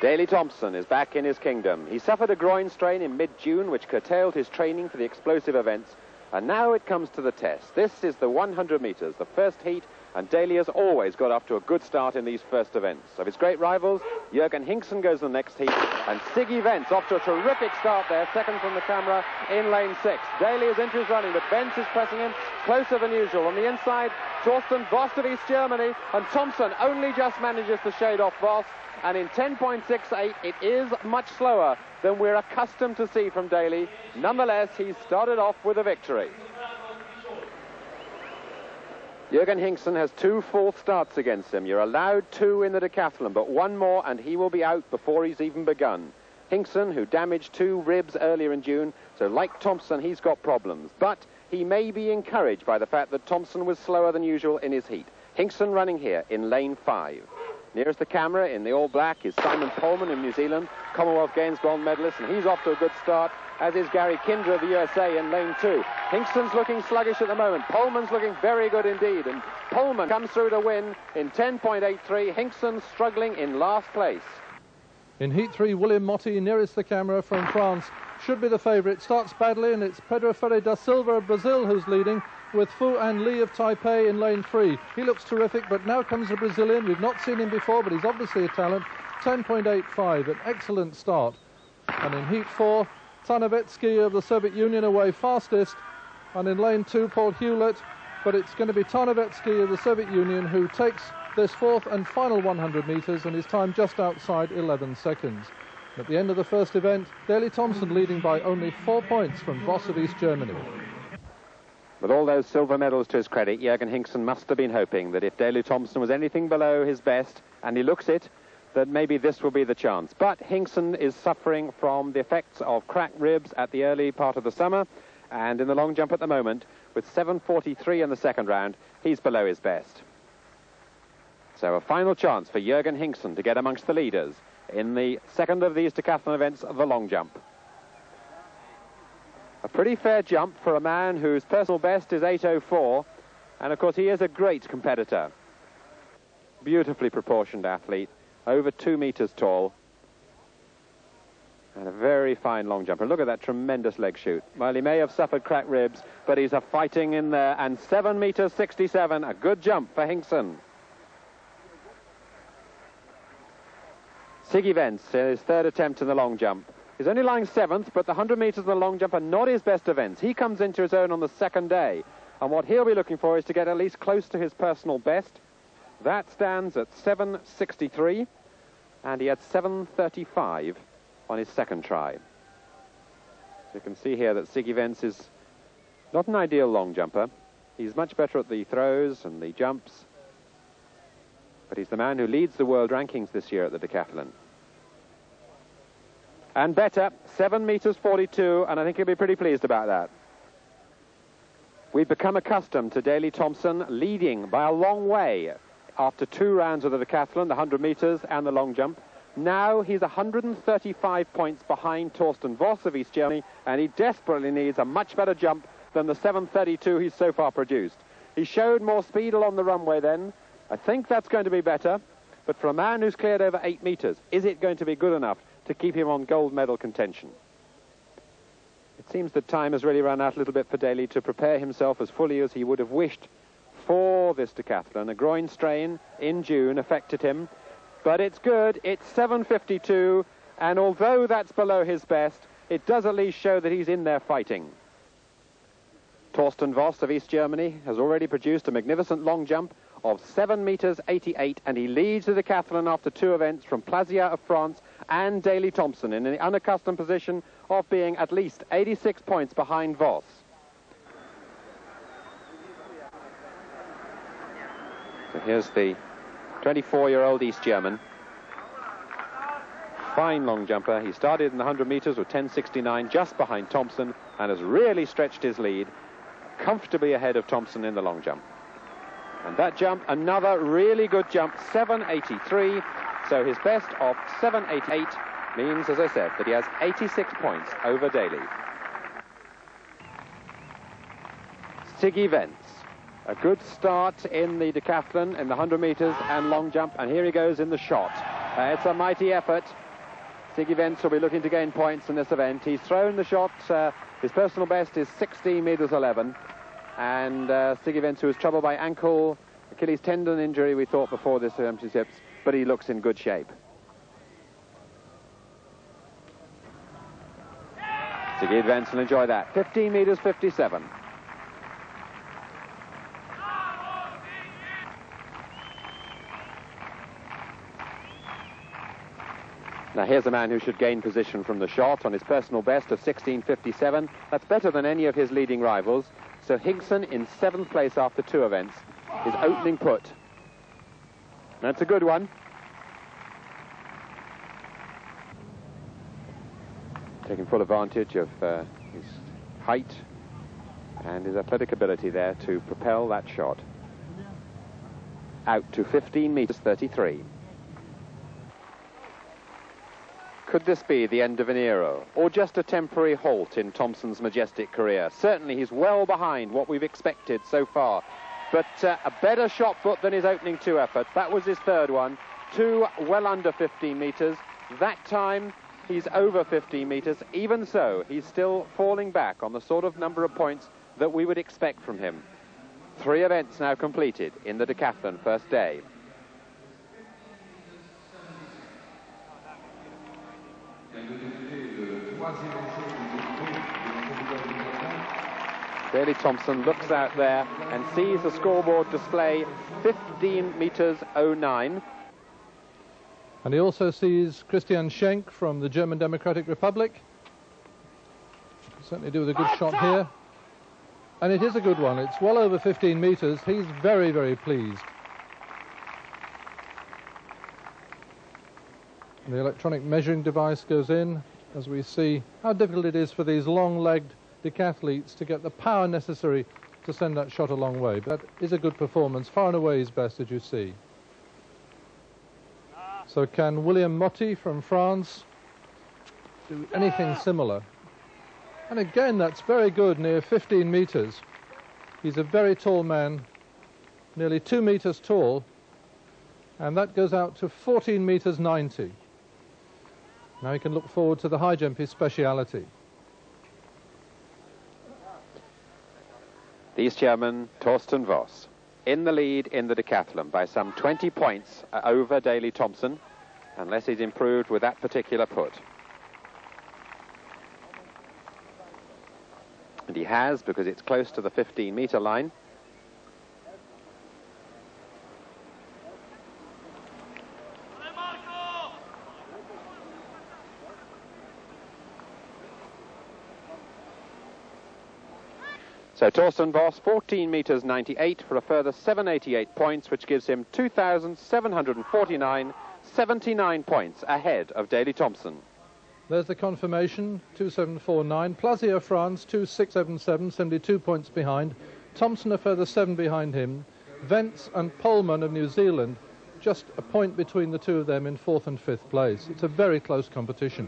Daley Thompson is back in his kingdom. He suffered a groin strain in mid-June, which curtailed his training for the explosive events, and now it comes to the test. This is the 100 metres, the first heat, and Daley has always got off to a good start in these first events. Of his great rivals, Jürgen Hinkson goes to the next heat, and Siggy Vence off to a terrific start there, second from the camera in lane 6. Daley is into his running, but Vence is pressing him closer than usual. On the inside, Torsten Voss of East Germany, and Thompson only just manages to shade off Voss, and in 10.68 it is much slower than we're accustomed to see from Daley. Nonetheless, he started off with a victory. Jürgen Hinkson has 2 full starts against him. You're allowed 2 in the decathlon, but 1 more and he will be out before he's even begun. Hinkson, who damaged 2 ribs earlier in June, so like Thompson, he's got problems. But he may be encouraged by the fact that Thompson was slower than usual in his heat. Hinkson running here in lane 5. Nearest the camera in the all-black is Simon Pohlmann in New Zealand, Commonwealth Games gold medalist, and he's off to a good start, as is Gary Kinder of the USA in lane 2. Hinkson's looking sluggish at the moment. Pohlmann's looking very good indeed, and Pohlmann comes through to win in 10.83. Hinkson struggling in last place. In Heat 3, William Motti, nearest the camera from France, should be the favourite. Starts badly, and it's Pedro Ferreira da Silva of Brazil who's leading, with Fu and Lee of Taipei in lane 3. He looks terrific, but now comes the Brazilian. We've not seen him before, but he's obviously a talent. 10.85, an excellent start. And in Heat 4, Tarnavetsky of the Soviet Union away fastest, and in lane 2, Paul Hewlett, but it's going to be Tarnavetsky of the Soviet Union who takes this 4th and final 100 metres, and his time just outside 11 seconds. At the end of the first event, Daley Thompson leading by only 4 points from Voss of East Germany. With all those silver medals to his credit, Jürgen Hinkson must have been hoping that if Daley Thompson was anything below his best, and he looks it, that maybe this will be the chance. But Hinkson is suffering from the effects of cracked ribs at the early part of the summer, and in the long jump at the moment, with 7.43 in the second round, he's below his best. So a final chance for Jürgen Hinkson to get amongst the leaders in the second of these decathlon events, the long jump. A pretty fair jump for a man whose personal best is 8.04, and of course he is a great competitor. Beautifully proportioned athlete, over 2 meters tall, and a very fine long jumper. Look at that tremendous leg shoot. Well, he may have suffered cracked ribs, but he's a fighting in there, and 7 meters 67, a good jump for Hinkson. Siggy Vence, his 3rd attempt in the long jump. He's only lying 7th, but the 100 metres in the long jump are not his best events. He comes into his own on the 2nd day, and what he'll be looking for is to get at least close to his personal best. That stands at 7.63, and he had 7.35 on his 2nd try. So you can see here that Siggy Vence is not an ideal long jumper. He's much better at the throws and the jumps, but he's the man who leads the world rankings this year at the decathlon. And better, 7 meters 42, and I think he'll be pretty pleased about that. We've become accustomed to Daley Thompson leading by a long way after 2 rounds of the decathlon, the 100 meters and the long jump. Now he's 135 points behind Torsten Voss of East Germany, and he desperately needs a much better jump than the 7.32 he's so far produced. He showed more speed along the runway then. I think that's going to be better, but for a man who's cleared over 8 meters, is it going to be good enough to keep him on gold medal contention? It seems that time has really run out a little bit for Daley to prepare himself as fully as he would have wished for this decathlon. A groin strain in June affected him, but it's good. It's 7.52, and although that's below his best, it does at least show that he's in there fighting. Torsten Voss of East Germany has already produced a magnificent long jump of 7 meters 88, and he leads the decathlon after 2 events from Plaziat of France and Daley Thompson in the unaccustomed position of being at least 86 points behind Voss. So here's the 24-year-old East German. Fine long jumper. He started in the 100 meters with 10.69, just behind Thompson, and has really stretched his lead, comfortably ahead of Thompson in the long jump. And that jump, another really good jump, 7.83. So his best of 7.88 means, as I said, that he has 86 points over Daley. Siggy Vence, a good start in the decathlon in the 100 meters and long jump, and here he goes in the shot. It's a mighty effort, Siggy Vence will be looking to gain points in this event. He's thrown the shot. His personal best is 16 metres 11. And Siggy Vence, who was troubled by ankle, Achilles tendon injury, we thought before this championships, but he looks in good shape. Siggy Vence will enjoy that. 15 metres 57. Now here's a man who should gain position from the shot on his personal best of 16.57. That's better than any of his leading rivals. So Higson in 7th place after 2 events. His opening put. That's a good one. Taking full advantage of his height and his athletic ability there to propel that shot. Out to 15 metres 33. Could this be the end of an era, or just a temporary halt in Thompson's majestic career? Certainly he's well behind what we've expected so far, but a better shot put than his opening 2 efforts. That was his 3rd one, 2 well under 15 metres. That time he's over 15 metres. Even so, he's still falling back on the sort of number of points that we would expect from him. 3 events now completed in the decathlon first day. Daley Thompson looks out there and sees the scoreboard display 15 metres 09. And he also sees Christian Schenk from the German Democratic Republic. Certainly do with a good shot here. And it is a good one. It's well over 15 metres. He's very, very pleased. And the electronic measuring device goes in as we see how difficult it is for these long-legged decathletes to get the power necessary to send that shot a long way. But that is a good performance, far and away his best, as you see. So can William Motti from France do anything similar? And again, that's very good, near 15 metres. He's a very tall man, nearly 2 metres tall, and that goes out to 14 metres 90. Now he can look forward to the high jump, his speciality. The East German Torsten Voss in the lead in the decathlon by some 20 points over Daley Thompson, unless he's improved with that particular put. And he has, because it's close to the 15-metre line. So Torsten Voss, 14 metres 98 for a further 788 points, which gives him 2,749, 79 points ahead of Daley Thompson. There's the confirmation, 2,749. Plaisir France, 2,677, 72 points behind. Thompson a further 7 behind him. Vence and Polman of New Zealand, just a point between the two of them in 4th and 5th place. It's a very close competition.